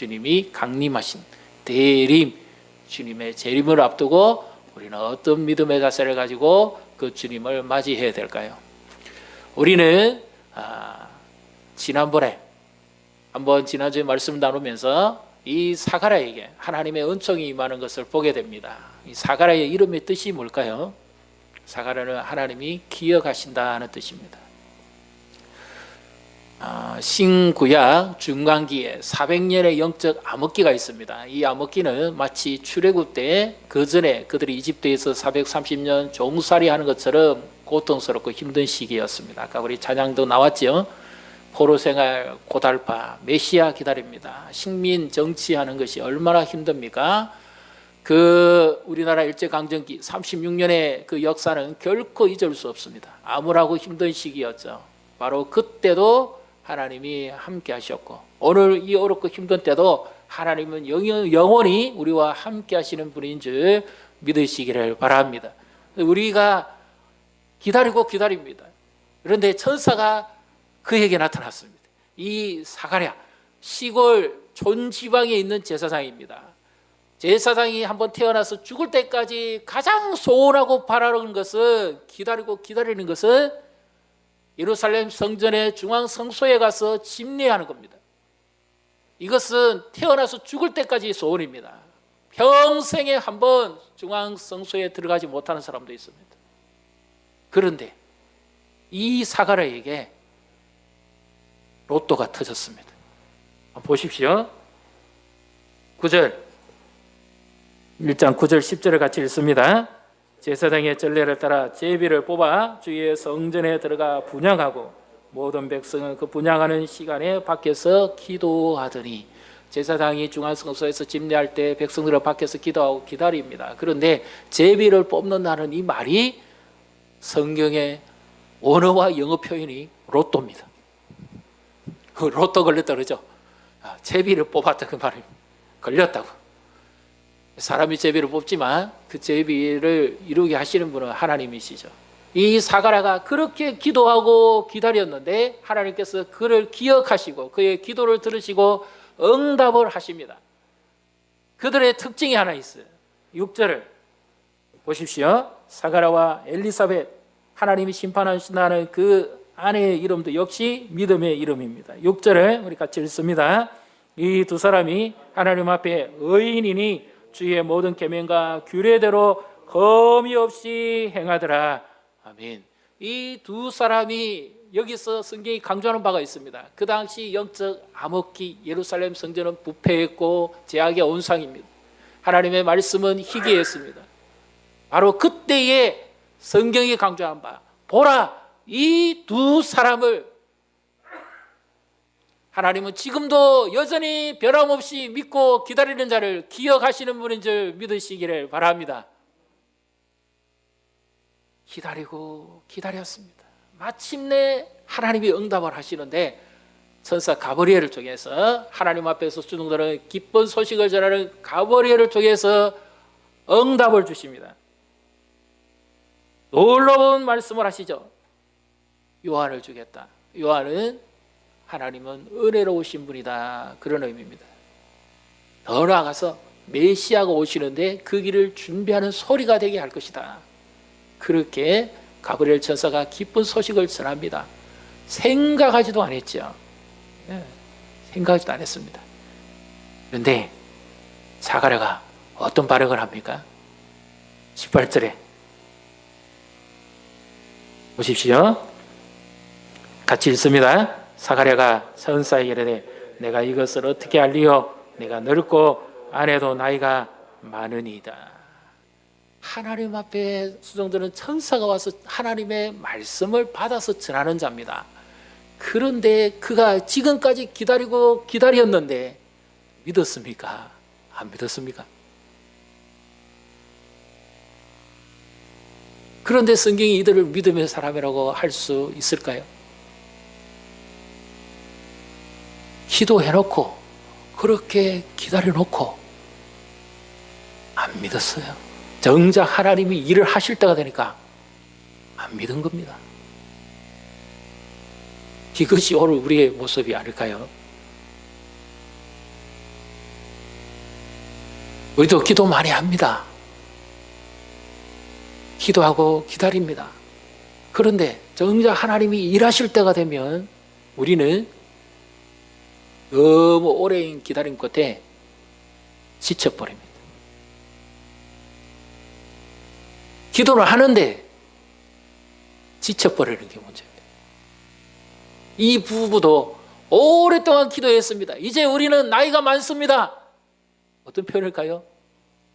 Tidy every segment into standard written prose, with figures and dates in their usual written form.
주님이 강림하신 대림, 주님의 재림을 앞두고 우리는 어떤 믿음의 자세를 가지고 그 주님을 맞이해야 될까요? 우리는 지난번에 한번 지난주에 말씀 나누면서 이 사가랴에게 하나님의 은총이 임하는 것을 보게 됩니다. 이 사가랴의 이름의 뜻이 뭘까요? 사가랴는 하나님이 기억하신다는 뜻입니다. 신구약 중간기에 400년의 영적 암흑기가 있습니다. 이 암흑기는 마치 출애굽 때 그 전에 그들이 이집트에서 430년 종살이 하는 것처럼 고통스럽고 힘든 시기였습니다. 아까 우리 찬양도 나왔죠. 포로 생활, 고달파, 메시아 기다립니다. 식민 정치하는 것이 얼마나 힘듭니까? 그 우리나라 일제강점기 36년의 그 역사는 결코 잊을 수 없습니다. 암울하고 힘든 시기였죠. 바로 그때도 하나님이 함께 하셨고, 오늘 이 어렵고 힘든 때도 하나님은 영원히 우리와 함께 하시는 분인 줄 믿으시기를 바랍니다. 우리가 기다리고 기다립니다. 그런데 천사가 그에게 나타났습니다. 이 사가랴, 시골 촌지방에 있는 제사장입니다. 제사장이 한번 태어나서 죽을 때까지 가장 소원하고 바라는 것은, 기다리는 것은 예루살렘 성전의 중앙 성소에 가서 집례하는 겁니다. 이것은 태어나서 죽을 때까지 소원입니다. 평생에 한번 중앙 성소에 들어가지 못하는 사람도 있습니다. 그런데 이 사가랴에게 로또가 터졌습니다. 보십시오. 9절 1장 9절 10절을 같이 읽습니다. 제사장의 전례를 따라 제비를 뽑아 주의 성전에 들어가 분향하고 모든 백성은 그 분향하는 시간에 밖에서 기도하더니, 제사장이 중앙성소에서 집례할 때 백성들은 밖에서 기도하고 기다립니다. 그런데 제비를 뽑는다는 이 말이 성경의 원어와 영어 표현이 로또입니다. 로또 걸렸다 그러죠. 제비를 뽑았다 그 말입니다. 걸렸다고. 사람이 제비를 뽑지만 그 제비를 이루게 하시는 분은 하나님이시죠. 이 사가랴가 그렇게 기도하고 기다렸는데 하나님께서 그를 기억하시고 그의 기도를 들으시고 응답을 하십니다. 그들의 특징이 하나 있어요. 6절을 보십시오. 사가랴와 엘리사벳, 하나님이 심판하신다는 그 아내의 이름도 역시 믿음의 이름입니다. 6절을 우리 같이 읽습니다. 이 두 사람이 하나님 앞에 의인이니 주의 모든 계명과 규례대로 흠이 없이 행하더라. 아멘. 이 두 사람이 여기서 성경이 강조하는 바가 있습니다. 그 당시 영적 암흑기, 예루살렘 성전은 부패했고 제약의 온상입니다. 하나님의 말씀은 희귀했습니다. 바로 그때에 성경이 강조한 바, 보라, 이 두 사람을 하나님은 지금도 여전히 변함없이 믿고 기다리는 자를 기억하시는 분인 줄 믿으시기를 바랍니다. 기다리고 기다렸습니다. 마침내 하나님이 응답을 하시는데 천사 가브리엘을 통해서 하나님 앞에서 수종들은 기쁜 소식을 전하는 가브리엘을 통해서 응답을 주십니다. 놀라운 말씀을 하시죠. 요한을 주겠다. 요한은 하나님은 은혜로우신 분이다, 그런 의미입니다. 더 나아가서 메시아가 오시는데 그 길을 준비하는 소리가 되게 할 것이다. 그렇게 가브리엘 천사가 기쁜 소식을 전합니다. 생각하지도 않았죠. 생각하지도 않았습니다. 그런데 사가랴가 어떤 반응을 합니까? 18절에 보십시오. 같이 읽습니다. 사가랴가 천사에게 이르되 내가 이것을 어떻게 알리요? 내가 늙고 아내도 나이가 많으니이다. 하나님 앞에 수종들은 천사가 와서 하나님의 말씀을 받아서 전하는 자입니다. 그런데 그가 지금까지 기다리고 기다렸는데 믿었습니까? 안 믿었습니까? 그런데 성경이 이들을 믿음의 사람이라고 할 수 있을까요? 기도해놓고 그렇게 기다려놓고 안 믿었어요. 정작 하나님이 일을 하실 때가 되니까 안 믿은 겁니다. 이것이 오늘 우리의 모습이 아닐까요? 우리도 기도 많이 합니다. 기도하고 기다립니다. 그런데 정작 하나님이 일하실 때가 되면 우리는 너무 오랜 기다림 끝에 지쳐버립니다. 기도를 하는데 지쳐버리는 게 문제입니다. 이 부부도 오랫동안 기도했습니다. 이제 우리는 나이가 많습니다. 어떤 표현일까요?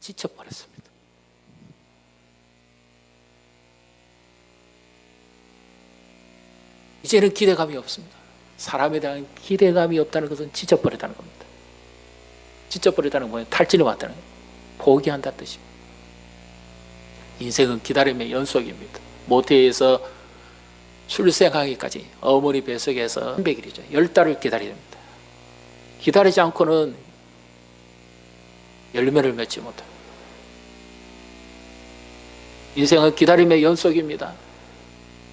지쳐버렸습니다. 이제는 기대감이 없습니다. 사람에 대한 기대감이 없다는 것은 지쳐버렸다는 겁니다. 지쳐버렸다는 건 탈진이 왔다는 거예요. 포기한다는 뜻입니다. 인생은 기다림의 연속입니다. 모태에서 출생하기까지 어머니 뱃속에서 300일이죠. 10달을 기다려야 됩니다. 기다리지 않고는 열매를 맺지 못합니다. 인생은 기다림의 연속입니다.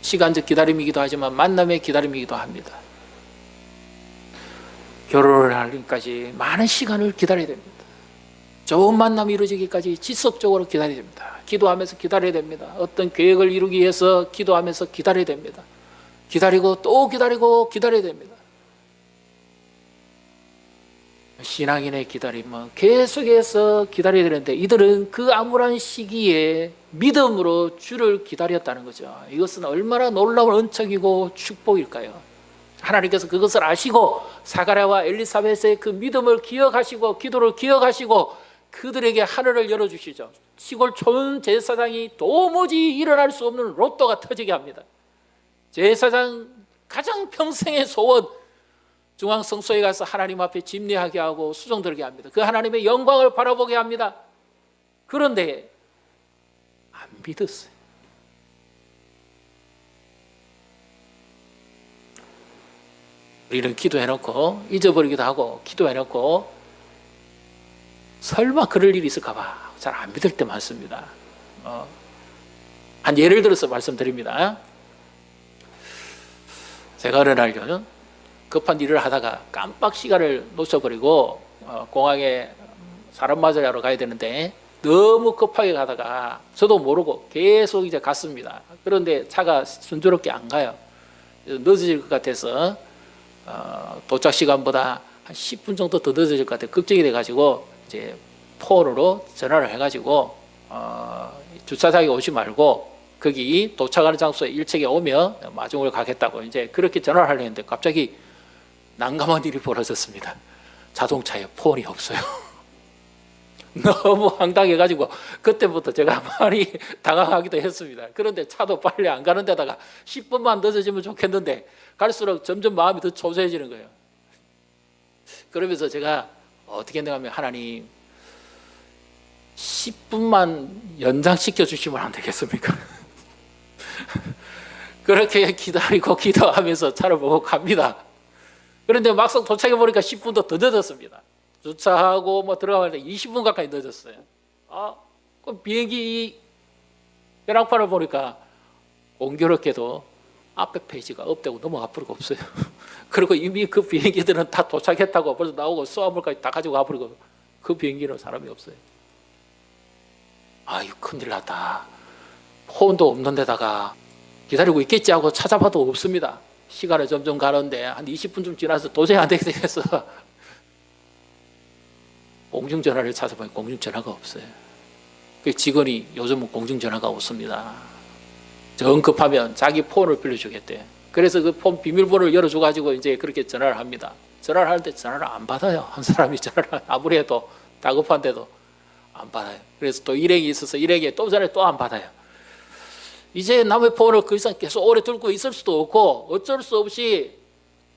시간적 기다림이기도 하지만 만남의 기다림이기도 합니다. 결혼을 하기까지 많은 시간을 기다려야 됩니다. 좋은 만남이 이루어지기까지 지속적으로 기다려야 됩니다. 기도하면서 기다려야 됩니다. 어떤 계획을 이루기 위해서 기도하면서 기다려야 됩니다. 기다리고 또 기다리고 기다려야 됩니다. 신앙인의 기다림은 계속해서 기다려야 되는데 이들은 그 암울한 시기에 믿음으로 주를 기다렸다는 거죠. 이것은 얼마나 놀라운 은총이고 축복일까요? 하나님께서 그것을 아시고 사가랴와 엘리사벳의 그 믿음을 기억하시고 기도를 기억하시고 그들에게 하늘을 열어주시죠. 시골 촌 제사장이 도무지 일어날 수 없는 로또가 터지게 합니다. 제사장 가장 평생의 소원, 중앙성소에 가서 하나님 앞에 집례하게 하고 수종 들게 합니다. 그 하나님의 영광을 바라보게 합니다. 그런데 안 믿었어요. 우리는 기도해놓고 잊어버리기도 하고 기도해놓고 설마 그럴 일이 있을까 봐 잘 안 믿을 때 많습니다. 한 예를 들어서 말씀드립니다. 제가 어느 날요 급한 일을 하다가 깜빡 시간을 놓쳐버리고 공항에 사람 맞으러 가야 되는데 너무 급하게 가다가 저도 모르고 계속 이제 갔습니다. 그런데 차가 순조롭게 안 가요. 늦어질 것 같아서 도착 시간보다 한 10분 정도 더 늦어질 것 같아요. 걱정이 돼가지고 이제 폰으로 전화를 해가지고 주차장에 오지 말고 거기 도착하는 장소에 일찍에 오면 마중을 가겠다고 이제 그렇게 전화를 하려 했는데 갑자기 난감한 일이 벌어졌습니다. 자동차에 폰이 없어요. 너무 황당해가지고 그때부터 제가 많이 당황하기도 했습니다. 그런데 차도 빨리 안 가는 데다가 10분만 늦어지면 좋겠는데 갈수록 점점 마음이 더 초조해지는 거예요. 그러면서 제가 어떻게 했냐면 하나님 10분만 연장시켜 주시면 안 되겠습니까? 그렇게 기다리고 기도하면서 차를 보고 갑니다. 그런데 막상 도착해 보니까 10분도 더 늦었습니다. 주차하고 뭐 들어가는데 20분 가까이 늦었어요. 그 비행기 벼랑판을 보니까 공교롭게도 앞에 페이지가 없대고 넘어가 버리고 없어요. 그리고 이미 그 비행기들은 다 도착했다고 벌써 나오고 수화물까지 다 가지고 가버리고 그 비행기는 사람이 없어요. 이거 큰일 났다. 폰도 없는 데다가 기다리고 있겠지 하고 찾아봐도 없습니다. 시간이 점점 가는데 한 20분쯤 지나서 도저히 안 되게 돼서 공중전화를 찾아보니 공중전화가 없어요. 그 직원이 요즘은 공중전화가 없습니다. 정 급하면 자기 폰을 빌려주겠대요. 그래서 그 폰 비밀번호를 열어줘가지고 이제 그렇게 전화를 합니다. 전화를 하는데 전화를 안 받아요. 한 사람이 전화를 아무리 해도 다급한데도 안 받아요. 그래서 또 일행이 있어서 일행이 또 전화를 또 안 받아요. 이제 남의 폰을 그 이상 계속 오래 들고 있을 수도 없고 어쩔 수 없이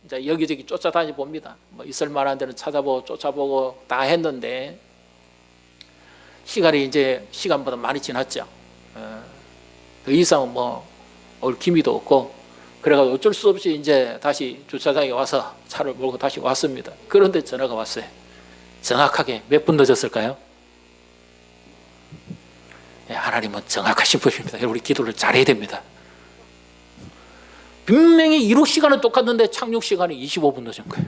이제 여기저기 쫓아다니 봅니다. 뭐 있을 만한 데는 찾아보고 쫓아보고 다 했는데 시간이 이제 시간보다 많이 지났죠. 더 이상 뭐 올 기미도 없고 그래가지고 어쩔 수 없이 이제 다시 주차장에 와서 차를 몰고 다시 왔습니다. 그런데 전화가 왔어요. 정확하게 몇 분 늦었을까요? 하나님은 정확하신 분입니다. 우리 기도를 잘해야 됩니다. 분명히 이륙 시간은 똑같은데 착륙 시간이 25분 늦은 거예요.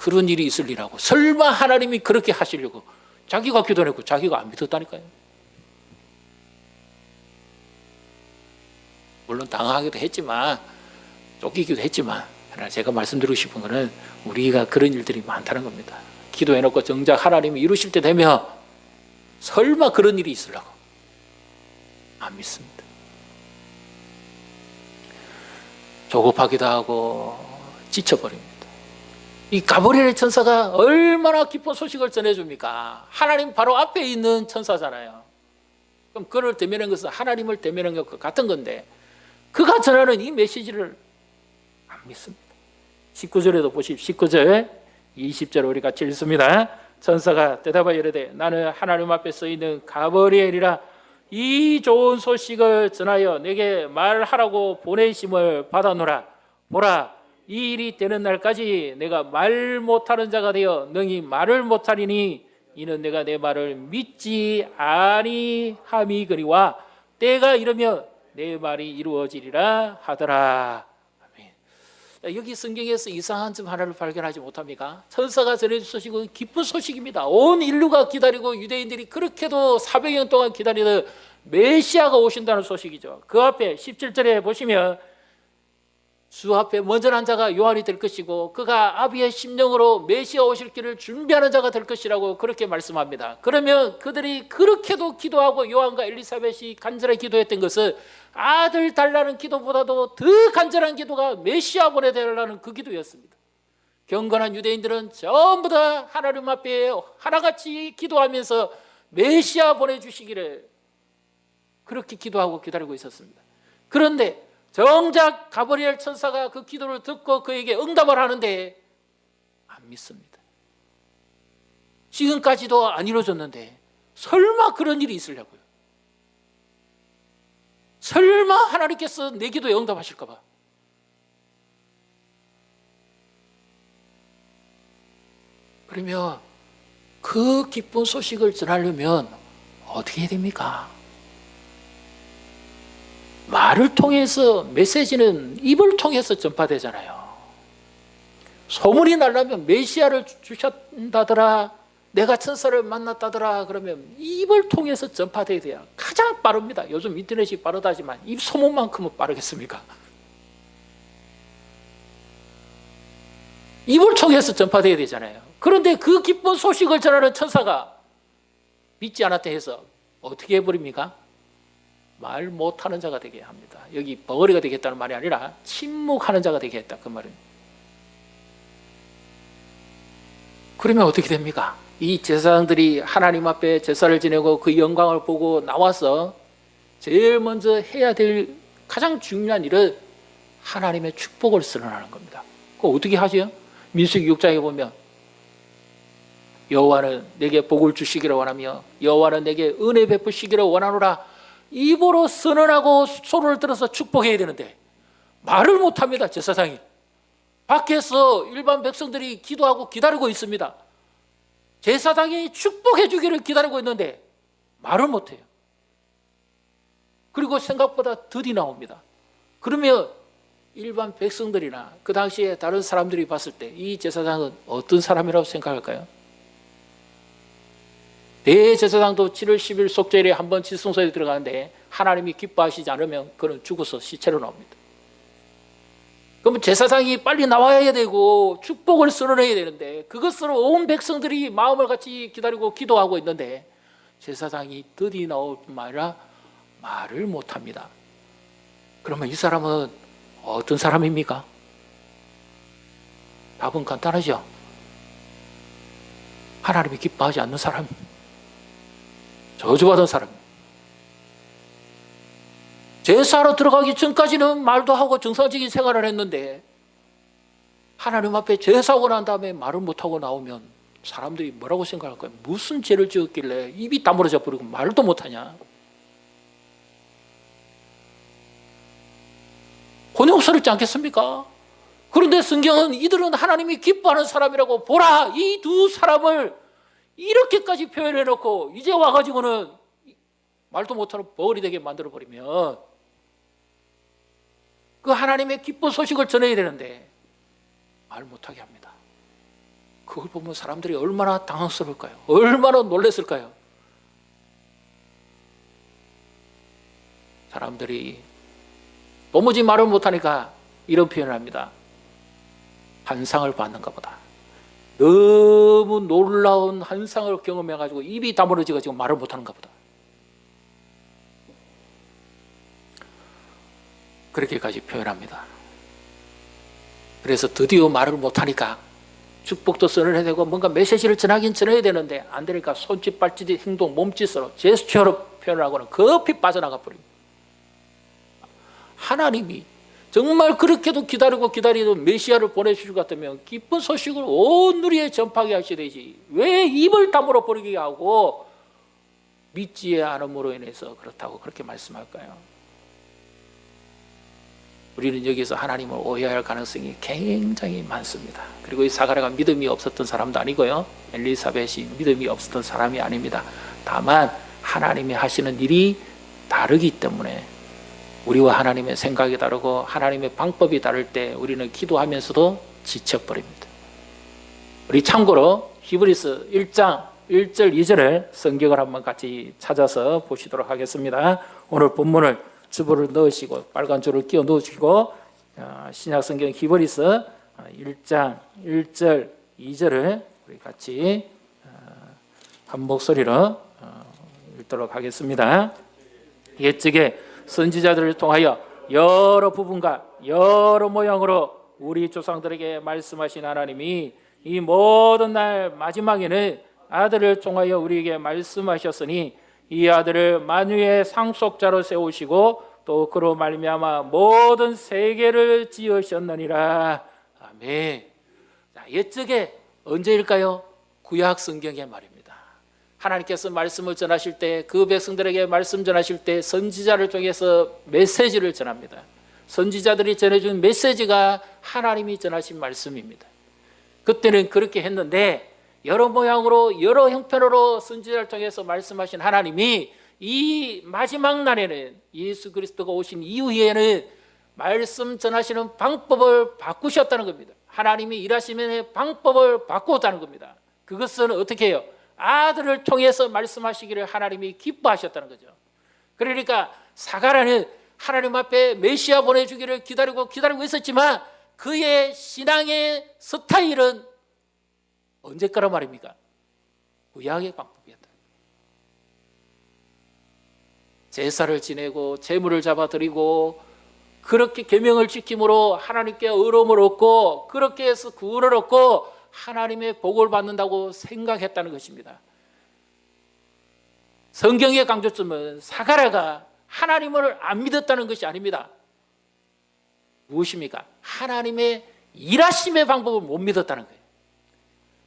그런 일이 있을 리라고. 설마 하나님이 그렇게 하시려고. 자기가 기도했고 자기가 안 믿었다니까요. 물론 당황하기도 했지만, 쫓기기도 했지만, 그러나 제가 말씀드리고 싶은 것은 우리가 그런 일들이 많다는 겁니다. 기도해놓고 정작 하나님이 이루실 때 되면 설마 그런 일이 있으려고 안 믿습니다. 조급하기도 하고 지쳐버립니다. 이 가브리엘 천사가 얼마나 기쁜 소식을 전해줍니까? 하나님 바로 앞에 있는 천사잖아요. 그럼 그를 대면한 것은 하나님을 대면한 것과 같은 건데, 그가 전하는 이 메시지를 안 믿습니다. 19절에도 보십시오. 19절 20절 우리 같이 읽습니다. 천사가 대답하여 이르되 나는 하나님 앞에 서 있는 가브리엘이라 이 좋은 소식을 전하여 내게 말하라고 보내심을 받아노라. 보라, 이 일이 되는 날까지 내가 말 못하는 자가 되어 능히 말을 못하리니 이는 내가 내 말을 믿지 아니함이거니와 때가 이르면 내 말이 이루어지리라 하더라. 아멘. 여기 성경에서 이상한 점 하나를 발견하지 못합니까? 천사가 전해준 소식은 기쁜 소식입니다. 온 인류가 기다리고 유대인들이 그렇게도 400년 동안 기다리던 메시아가 오신다는 소식이죠. 그 앞에 17절에 보시면 주 앞에 먼저 난 자가 요한이 될 것이고 그가 아비의 심령으로 메시아 오실 길을 준비하는 자가 될 것이라고 그렇게 말씀합니다. 그러면 그들이 그렇게도 기도하고 요한과 엘리사벳이 간절히 기도했던 것은 아들 달라는 기도보다도 더 간절한 기도가 메시아 보내달라는 그 기도였습니다. 경건한 유대인들은 전부 다 하나님 앞에 하나같이 기도하면서 메시아 보내주시기를 그렇게 기도하고 기다리고 있었습니다. 그런데 정작 가브리엘 천사가 그 기도를 듣고 그에게 응답을 하는데 안 믿습니다. 지금까지도 안 이루어졌는데 설마 그런 일이 있으려고요? 설마 하나님께서 내 기도에 응답하실까 봐. 그러면 그 기쁜 소식을 전하려면 어떻게 해야 됩니까? 말을 통해서 메시지는 입을 통해서 전파되잖아요. 소문이 나려면 메시아를 주셨다더라, 내가 천사를 만났다더라 그러면 입을 통해서 전파돼야 돼요. 가장 빠릅니다. 요즘 인터넷이 빠르다지만 입 소문만큼은 빠르겠습니까? 입을 통해서 전파돼야 되잖아요. 그런데 그 기쁜 소식을 전하는 천사가 믿지 않았다 해서 어떻게 해버립니까? 말 못하는 자가 되게 합니다. 여기 벙어리가 되겠다는 말이 아니라 침묵하는 자가 되게 했다 그 말입니다. 그러면 어떻게 됩니까? 이 제사장들이 하나님 앞에 제사를 지내고 그 영광을 보고 나와서 제일 먼저 해야 될 가장 중요한 일은 하나님의 축복을 선언하는 겁니다. 그거 어떻게 하죠? 민수기 6장에 보면 여호와는 내게 복을 주시기를 원하며 여호와는 내게 은혜 베푸시기를 원하노라. 입으로 선언하고 손을 들어서 축복해야 되는데 말을 못합니다. 제사장이 밖에서 일반 백성들이 기도하고 기다리고 있습니다. 제사장이 축복해 주기를 기다리고 있는데 말을 못해요. 그리고 생각보다 더디 나옵니다. 그러면 일반 백성들이나 그 당시에 다른 사람들이 봤을 때 이 제사장은 어떤 사람이라고 생각할까요? 대제사장도 7월 10일 속죄일에 한번 지성소에 들어가는데 하나님이 기뻐하시지 않으면 그는 죽어서 시체로 나옵니다. 그러면 제사장이 빨리 나와야 되고 축복을 선언해야 되는데 그것으로 온 백성들이 마음을 같이 기다리고 기도하고 있는데 제사장이 더디 나올 뿐만 아니라 말을 못합니다. 그러면 이 사람은 어떤 사람입니까? 답은 간단하죠. 하나님이 기뻐하지 않는 사람, 저주받은 사람. 제사로 들어가기 전까지는 말도 하고 정상적인 생활을 했는데 하나님 앞에 제사하고 난 다음에 말을 못하고 나오면 사람들이 뭐라고 생각할까요? 무슨 죄를 지었길래 입이 다물어져 버리고 말도 못하냐? 곤욕스럽지 않겠습니까? 그런데 성경은 이들은 하나님이 기뻐하는 사람이라고 보라, 이 두 사람을 이렇게까지 표현해놓고 이제 와가지고는 말도 못하는 벙어리 되게 만들어버리면 그 하나님의 기쁜 소식을 전해야 되는데 말 못하게 합니다. 그걸 보면 사람들이 얼마나 당황스러울까요? 얼마나 놀랐을까요? 사람들이 도무지 말을 못하니까 이런 표현을 합니다. 환상을 받는가 보다. 너무 놀라운 환상을 경험해가지고 입이 다물어지고 말을 못하는가 보다. 그렇게까지 표현합니다. 그래서 드디어 말을 못하니까 축복도 써내야 되고 뭔가 메시지를 전해야 되는데 안 되니까 손짓, 발짓, 행동, 몸짓으로 제스처로 표현하고는 급히 빠져나가 버립니다. 하나님이 정말 그렇게도 기다리던 메시아를 보내주실 것 같으면 기쁜 소식을 온 누리에 전파하게 하시되지 왜 입을 다물어 버리게 하고 믿지 않음으로 인해서 그렇다고 그렇게 말씀할까요? 우리는 여기서 하나님을 오해할 가능성이 굉장히 많습니다. 그리고 이 사가랴가 믿음이 없었던 사람도 아니고요, 엘리사벳이 믿음이 없었던 사람이 아닙니다. 다만 하나님이 하시는 일이 다르기 때문에 우리와 하나님의 생각이 다르고 하나님의 방법이 다를 때 우리는 기도하면서도 지쳐버립니다. 우리 참고로 히브리서 1장 1절 2절을 성경을 한번 같이 찾아서 보시도록 하겠습니다. 오늘 본문을 주보를 넣으시고 빨간 줄을 끼워 넣으시고 신약성경 히브리서 1장 1절 2절을 우리 같이 한 목소리로 읽도록 하겠습니다. 옛적에 선지자들을 통하여 여러 부분과 여러 모양으로 우리 조상들에게 말씀하신 하나님이 이 모든 날 마지막에는 아들을 통하여 우리에게 말씀하셨으니 이 아들을 만유의 상속자로 세우시고 또 그로 말미암아 모든 세계를 지으셨느니라. 아멘. 옛적에 언제일까요? 구약 성경의 말입니다. 하나님께서 말씀을 전하실 때 그 백성들에게 말씀 전하실 때 선지자를 통해서 메시지를 전합니다. 선지자들이 전해준 메시지가 하나님이 전하신 말씀입니다. 그때는 그렇게 했는데 여러 모양으로 여러 형편으로 선지자를 통해서 말씀하신 하나님이 이 마지막 날에는 예수 그리스도가 오신 이후에는 말씀 전하시는 방법을 바꾸셨다는 겁니다. 하나님이 일하시는 방법을 바꾸었다는 겁니다. 그것은 어떻게 해요? 아들을 통해서 말씀하시기를 하나님이 기뻐하셨다는 거죠. 그러니까 사가랴는 하나님 앞에 메시아 보내주기를 기다리고 있었지만 그의 신앙의 스타일은 언제 거란 말입니까? 구약의 방법이었다. 제사를 지내고 제물을 잡아드리고 그렇게 계명을 지킴으로 하나님께 의로움을 얻고 그렇게 해서 구원을 얻고 하나님의 복을 받는다고 생각했다는 것입니다. 성경의 강조점은 사가랴가 하나님을 안 믿었다는 것이 아닙니다. 무엇입니까? 하나님의 일하심의 방법을 못 믿었다는 거예요.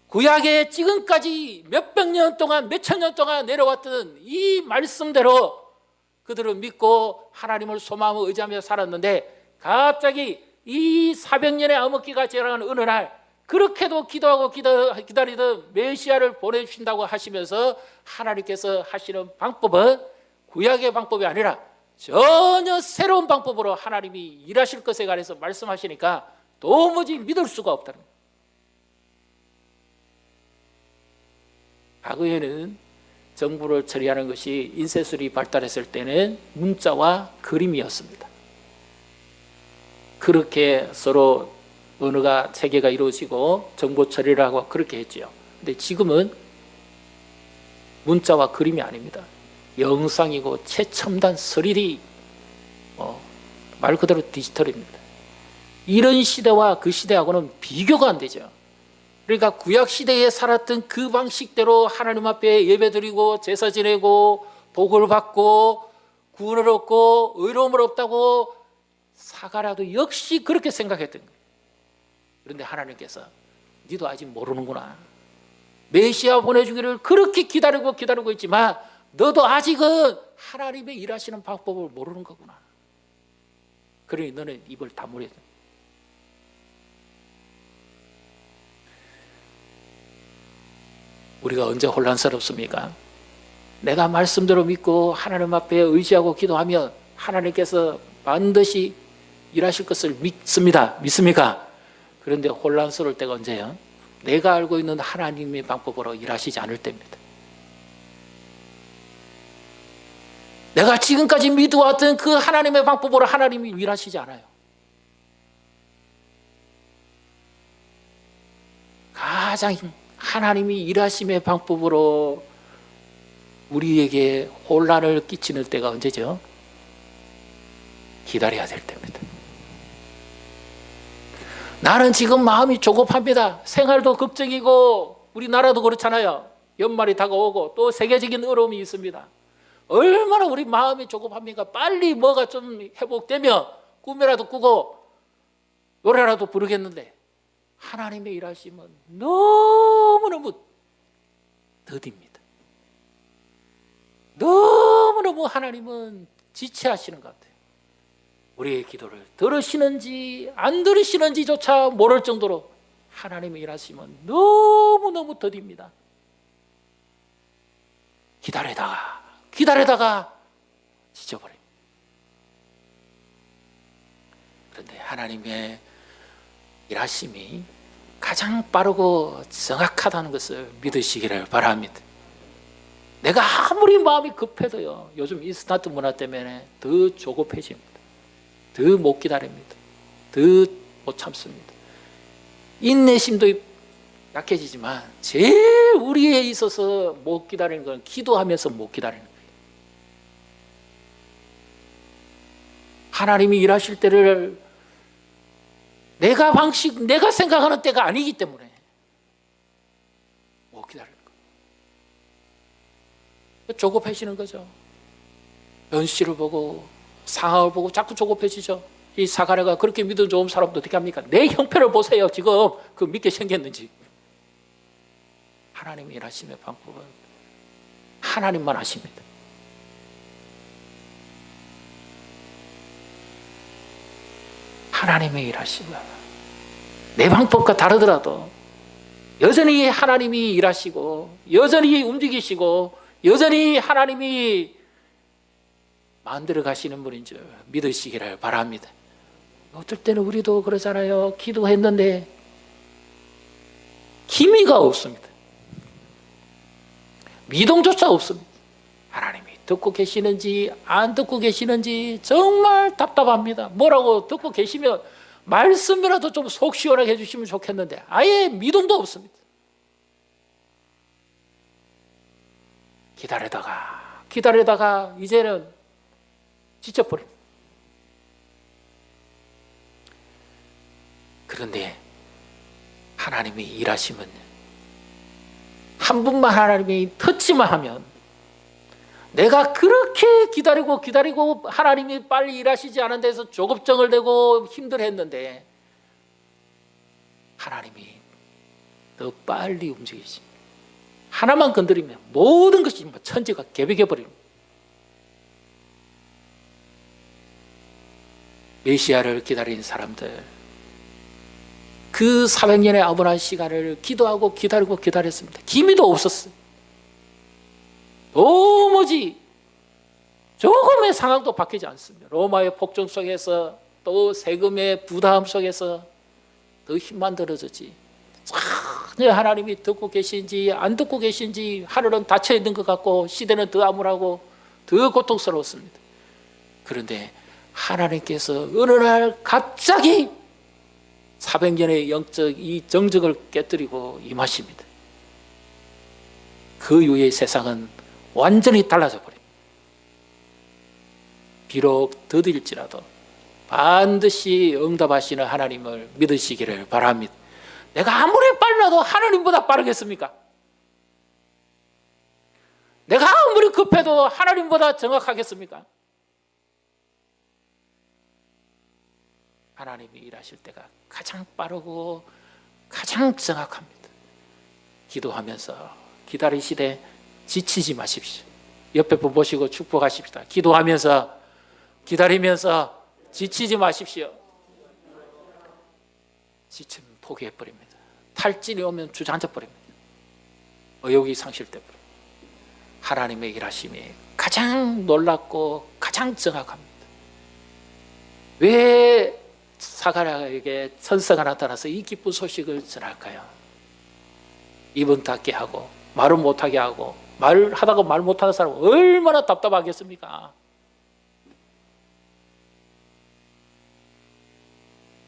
구약에 지금까지 몇백 년 동안 몇천 년 동안 내려왔던 이 말씀대로 그들은 믿고 하나님을 소망하고 의지하며 살았는데 갑자기 이 400년의 암흑기가 지나가는 어느 날 그렇게도 기도하고 기다리던 메시아를 보내주신다고 하시면서 하나님께서 하시는 방법은 구약의 방법이 아니라 전혀 새로운 방법으로 하나님이 일하실 것에 관해서 말씀하시니까 도무지 믿을 수가 없다는 거예요. 과거에는 정부를 처리하는 것이 인쇄술이 발달했을 때는 문자와 그림이었습니다. 그렇게 서로 언어가 체계가 이루어지고 정보 처리를 하고 그렇게 했죠. 근데 지금은 문자와 그림이 아닙니다. 영상이고 최첨단 3D 말 그대로 디지털입니다. 이런 시대와 그 시대하고는 비교가 안 되죠. 그러니까 구약 시대에 살았던 그 방식대로 하나님 앞에 예배드리고 제사 지내고 복을 받고 구원을 얻고 의로움을 얻다고 사가랴도 역시 그렇게 생각했던 거예요. 그런데 하나님께서 너도 아직 모르는구나. 메시아 보내주기를 그렇게 기다리고 있지만 너도 아직은 하나님의 일하시는 방법을 모르는 거구나. 그러니 너는 입을 다물어야 돼. 우리가 언제 혼란스럽습니까? 내가 말씀대로 믿고 하나님 앞에 의지하고 기도하면 하나님께서 반드시 일하실 것을 믿습니다. 믿습니까? 그런데 혼란스러울 때가 언제예요? 내가 알고 있는 하나님의 방법으로 일하시지 않을 때입니다. 내가 지금까지 믿어왔던 그 하나님의 방법으로 하나님이 일하시지 않아요. 가장 하나님이 일하심의 방법으로 우리에게 혼란을 끼치는 때가 언제죠? 기다려야 될 때입니다. 나는 지금 마음이 조급합니다. 생활도 걱정이고 우리나라도 그렇잖아요. 연말이 다가오고 또 세계적인 어려움이 있습니다. 얼마나 우리 마음이 조급합니까? 빨리 뭐가 좀 회복되면 꿈이라도 꾸고 노래라도 부르겠는데 하나님의 일하심은 너무너무 더딥니다. 너무너무 하나님은 지체하시는 것 같아요. 우리의 기도를 들으시는지 안 들으시는지조차 모를 정도로 하나님의 일하심은 너무너무 더딥니다. 기다리다가 지쳐버립니다. 그런데 하나님의 일하심이 가장 빠르고 정확하다는 것을 믿으시기를 바랍니다. 내가 아무리 마음이 급해도요, 요즘 인스턴트 문화 때문에 더 조급해집니다. 더 못 기다립니다. 더 못 참습니다. 인내심도 약해지지만 제일 우리에 있어서 못 기다리는 건 기도하면서 못 기다리는 거예요. 하나님이 일하실 때를 내가 생각하는 때가 아니기 때문에 못 기다리는 거예요. 조급해지는 거죠. 현실을 보고 상황을 보고 자꾸 조급해지죠. 이 사가랴가 그렇게 믿음 좋은 사람도 어떻게 합니까? 내 형편을 보세요. 지금 그 믿게 생겼는지. 하나님이 일하심의 방법은 하나님만 아십니다. 하나님의 일하심은 내 방법과 다르더라도 여전히 하나님이 일하시고 여전히 움직이시고 여전히 하나님이 만들어 가시는 분인 줄 믿으시기를 바랍니다. 어떨 때는 우리도 그러잖아요. 기도했는데 기미가 없습니다. 미동조차 없습니다. 하나님이 듣고 계시는지 안 듣고 계시는지 정말 답답합니다. 뭐라고 듣고 계시면 말씀이라도 좀 속 시원하게 해주시면 좋겠는데 아예 미동도 없습니다. 기다리다가 이제는 지쳐버립니다. 그런데 하나님이 일하시면 한 분만 하나님이 터치만 하면 내가 그렇게 기다리고 하나님이 빨리 일하시지 않은 데서 조급증을 내고 힘들어했는데 하나님이 더 빨리 움직이십니다. 하나만 건드리면 모든 것이 천지가 개벽해버립니다. 메시아를 기다린 사람들, 그 400년의 아무런 시간을 기도하고 기다렸습니다. 기미도 없었어요. 도무지 조금의 상황도 바뀌지 않습니다. 로마의 폭정 속에서 또 세금의 부담 속에서 더 힘만 들어졌지 전혀 하나님이 듣고 계신지 안 듣고 계신지 하늘은 닫혀 있는 것 같고 시대는 더 암울하고 더 고통스러웠습니다. 그런데 하나님께서 어느 날 갑자기 400년의 영적 이 정적을 깨뜨리고 임하십니다. 그 이후에 세상은 완전히 달라져 버립니다. 비록 더딜지라도 반드시 응답하시는 하나님을 믿으시기를 바랍니다. 내가 아무리 빨라도 하나님보다 빠르겠습니까? 내가 아무리 급해도 하나님보다 정확하겠습니까? 하나님이 일하실 때가 가장 빠르고 가장 정확합니다. 기도하면서 기다리시되 지치지 마십시오. 옆에 분 보시고 축복하십시다. 기도하면서 기다리면서 지치지 마십시오. 지치면 포기해버립니다. 탈진이 오면 주저앉아버립니다. 의욕이 상실돼버립니다. 하나님의 일하심이 가장 놀랍고 가장 정확합니다. 왜 사가랴에게 천사가 나타나서 이 기쁜 소식을 전할까요? 입은 닫게 하고 말은 못하게 하고, 말하다가 말 못하는 사람은 얼마나 답답하겠습니까?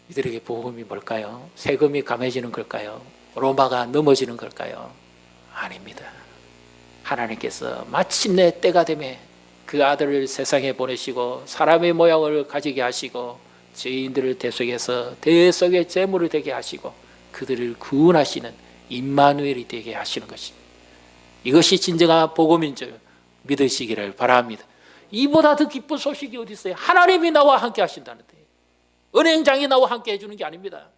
이들에게 복음이 뭘까요? 세금이 감해지는 걸까요? 로마가 넘어지는 걸까요? 아닙니다. 하나님께서 마침내 때가 되매 그 아들을 세상에 보내시고 사람의 모양을 가지게 하시고 죄인들을 대속해서 대속의 제물이 되게 하시고 그들을 구원하시는 임마누엘이 되게 하시는 것입니다. 이것이 진정한 복음인 줄 믿으시기를 바랍니다. 이보다 더 기쁜 소식이 어디 있어요? 하나님이 나와 함께 하신다는데, 은행장이 나와 함께 해주는 게 아닙니다.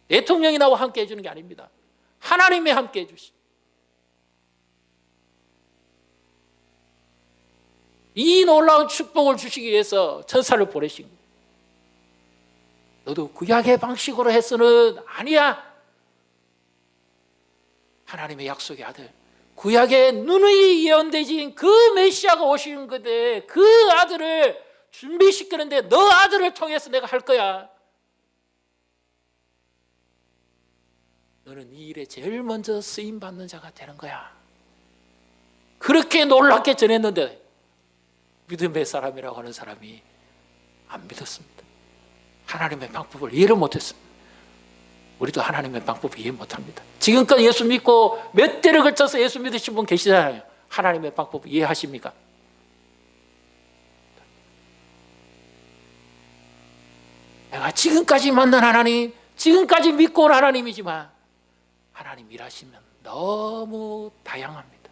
대통령이 나와 함께 해주는 게 아닙니다. 하나님이 함께 해주십니다. 이 놀라운 축복을 주시기 위해서 천사를 보내신 거예요. 너도 구약의 방식으로 해서는 아니야. 하나님의 약속의 아들, 구약의 누누이 예언되진 그 메시아가 오시는 건데 그 아들을 준비시키는데 너 아들을 통해서 내가 할 거야. 너는 이 일에 제일 먼저 쓰임받는 자가 되는 거야. 그렇게 놀랍게 전했는데 믿음의 사람이라고 하는 사람이 안 믿었습니다. 하나님의 방법을 이해를 못했습니다. 우리도 하나님의 방법을 이해 못합니다. 지금까지 예수 믿고 몇 대를 걸쳐서 예수 믿으신 분 계시잖아요. 하나님의 방법을 이해하십니까? 내가 지금까지 만난 하나님, 지금까지 믿고 온 하나님이지만 하나님 일하시면 너무 다양합니다.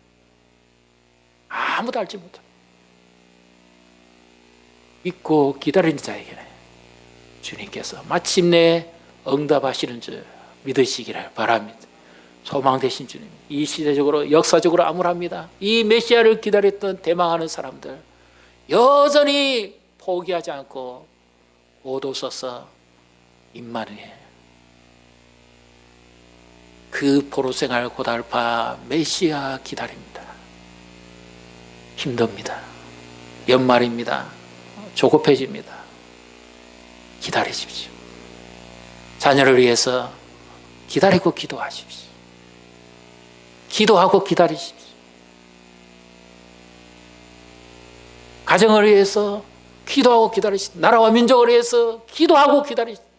아무도 알지 못합니다. 믿고 기다리는 자에게는 주님께서 마침내 응답하시는 줄 믿으시기를 바랍니다. 소망 되신 주님, 이 시대적으로 역사적으로 암울합니다. 이 메시아를 기다렸던 대망하는 사람들 여전히 포기하지 않고 오도서서 임마누엘, 그 포로생활 고달파 메시아 기다립니다. 힘듭니다. 연말입니다. 조급해집니다. 기다리십시오. 자녀를 위해서 기다리고 기도하십시오. 기도하고 기다리십시오. 가정을 위해서 기도하고 기다리십시오. 나라와 민족을 위해서 기도하고 기다리십시오.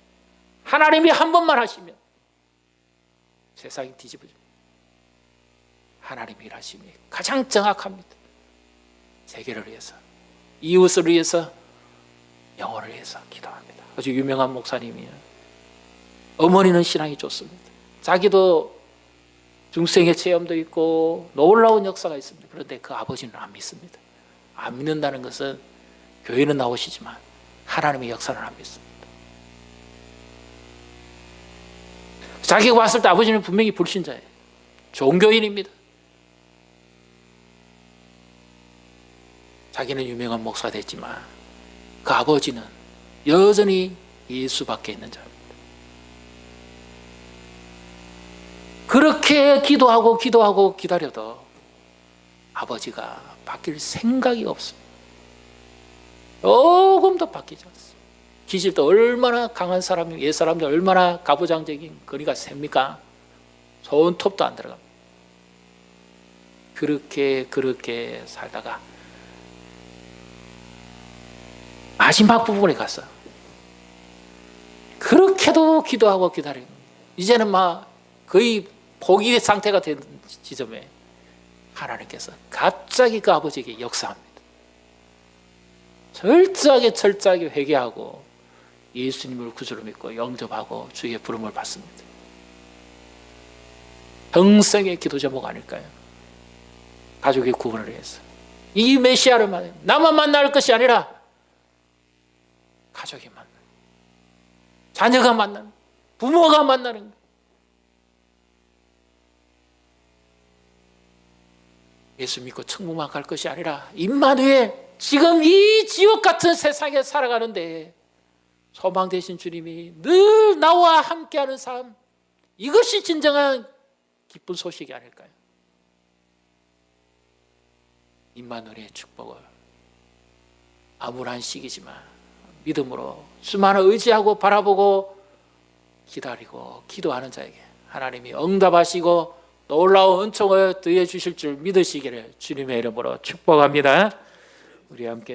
하나님이 한 번만 하시면 세상이 뒤집어집니다. 하나님이 일하심이 가장 정확합니다. 세계를 위해서, 이웃을 위해서, 영혼을 위해서 기도합니다. 아주 유명한 목사님이에요. 어머니는 신앙이 좋습니다. 자기도 중생의 체험도 있고 놀라운 역사가 있습니다. 그런데 그 아버지는 안 믿습니다. 안 믿는다는 것은 교회는 나오시지만 하나님의 역사는 안 믿습니다. 자기가 봤을 때 아버지는 분명히 불신자예요. 종교인입니다. 자기는 유명한 목사가 됐지만 그 아버지는 여전히 예수밖에 있는 자입니다. 그렇게 기도하고 기다려도 아버지가 바뀔 생각이 없습니다. 조금도 바뀌지 않습니다. 기질도 얼마나 강한 사람이, 옛 사람들 얼마나 가부장적인 거리가 셉니까? 손톱도 안 들어갑니다. 그렇게 살다가 마지막 부분에 가서 그렇게도 기도하고 기다리고 이제는 막 거의 포기 상태가 된 지점에 하나님께서 갑자기 그 아버지에게 역사합니다. 철저하게 회개하고 예수님을 구주로 믿고 영접하고 주의 부름을 받습니다. 평생의 기도 제목 아닐까요? 가족의 구원을 위해서 이 메시아를 만나, 나만 만날 것이 아니라 가족이 만나는, 자녀가 만나는, 부모가 만나는, 예수 믿고 천국만 갈 것이 아니라 임마누엘, 지금 이 지옥 같은 세상에 살아가는데 소망 되신 주님이 늘 나와 함께하는 삶, 이것이 진정한 기쁜 소식이 아닐까요? 임마누엘의 축복을 암울한 시기지만 믿음으로 수많은 의지하고 바라보고 기다리고 기도하는 자에게 하나님이 응답하시고 놀라운 은총을 더해 주실 줄 믿으시기를 주님의 이름으로 축복합니다. 우리 함께